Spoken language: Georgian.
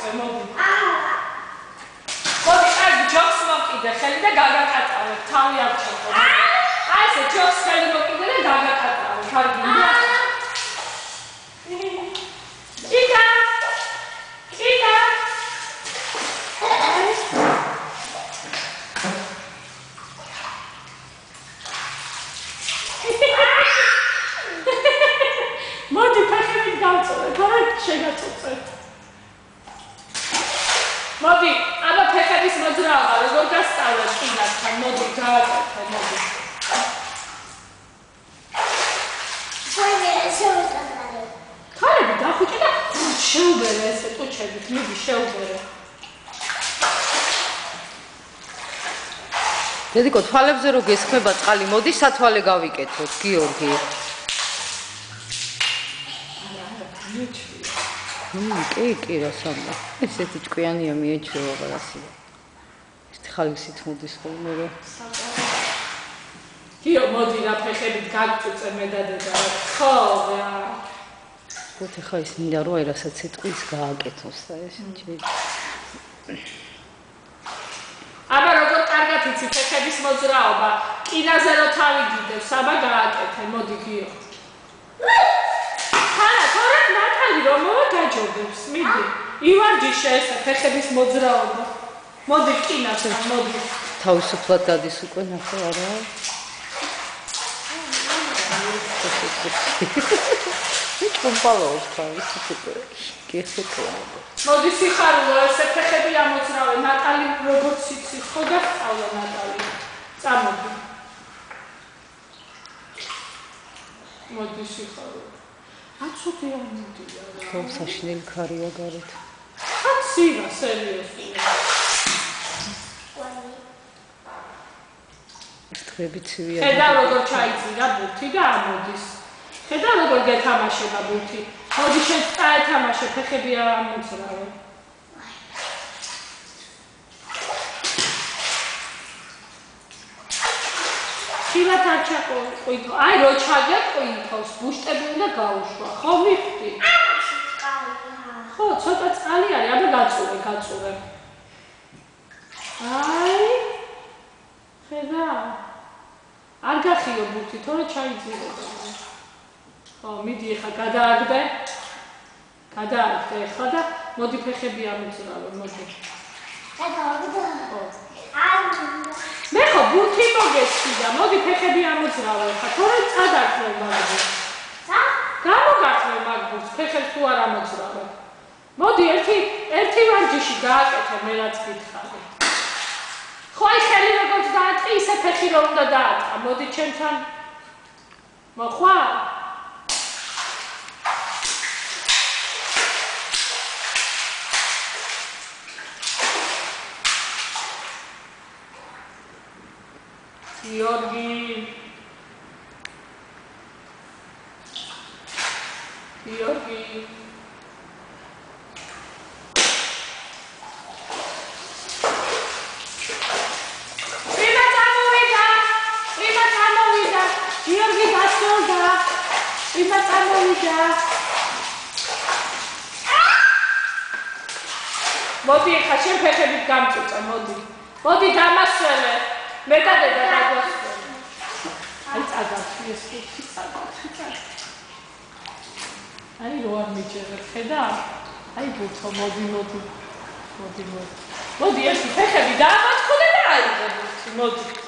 გაგაწუწე, მოდი. მოდი, კარგი ჯოქს მოკიდე ხელი და გაგაკატავე, თავი არ ჩაყო. აი ესე ჯოქს ხელი მოკიდე და გაგაკატავე, კარგი. ჭიტა! ჭიტა! მოდი, ფეხებით გავწოვე, თორე შეგაწუწე. მოდი, აბა ფეხების მოძრაობა, როგორ გასწავლეთ კიდასთან, მოდი, გავაკეთე, მოდი. თვალები დახუჭე და შეუბერე ესე ტუჩებით, მიდი შეუბერე. დედიკო, თვალებზე რო გესხმება წყალი, მოდი სათვალე გავიკეთოთ, გიორგი. კი, რა სამდა. ესეთი ჭკვიანია მიეჩვევა რაღაცა. ეს ხალისით მოდის ხოლმე რა. გიო, მოდი რა ფეხებით გაგწუწე მე და დედა. ხო, რა. ხოთი ხა ის მინდა რომ აი რასაც ეთყვის გააკეთოს და ეს ჭი. აბა როგორ კარგად იცი ფეხების მოძრაობა, კინაზე რო თავი გიდევს, აბა გააკეთე, მოდი გიო. თორე ნატალი რომ მოვა გაჯობებს, მიდი. ივარჯიშე ესე ფეხების მოძრაობა. მოდი კინასთან, მოდი. თავისუფლად დადის უკვე ნახე არა? კომპალოს თავის უკვე გეხეთო. მოდი სიხარულო ესე ფეხები ამოძრავე, ნატალი როგორც იცი, ხო გასწავლა ნატალი. წამოდი. მოდი სიხარულო. აცოთი არ მოდია რა. ხო, საშინელი ქარია გარეთ. აცივა, სერიოზულად. დღები ცივია. ხედავ როგორ ჩაიძირა ბურთი და ამოდის. ხედავ როგორ გეთამაშება ბურთი. მოდი შენ წაეთამაშე, ფეხები არ ამოძრავე. ხილათ არ ჩაყვითო. აი რო ჩაგეყვითოს, ბუშტები უნდა გაუშვა. ხო მიხდი? ხო, ცოტა წყალი არის, აბა გაწურე. აი ხედავ. არ გახიო ბურთი, თორე ჩაიძირება. ხო, მიდი ეხა გადააგდე. გადააგდე ეხა და მოდი ფეხები ამოძრავე, მოდი. მე ხო ბურთი მოგესხიდა, მოდი ფეხები ამოძრავე ხა, თორე წადაგდე მაგბურთს. გამოგართვე მაგბურთს, ფეხებს თუ არ ამოძრავე. მოდი ერთი ვარჯიში გააკეთე, მე რაც გითხარი. ხო აი ხელი როგორც დაარტყი, ისე ფეხი რომ უნდა დაარტყა, მოდი ჩემთან. მოხვალ? გიორგი გიორგი გასწორდა იმა წამოვიდა მოდი ხა შენ ფეხებით გამწუწე მოდი დამასვენე მე და დედა დაგვასვენე აი წაგავში ეს ფიქრი წაგავში აი რო არ მიჭერებ ხედა აი ბუთო მოდი ერთი ფეხები დაამაცხოდე და აიღე მოდი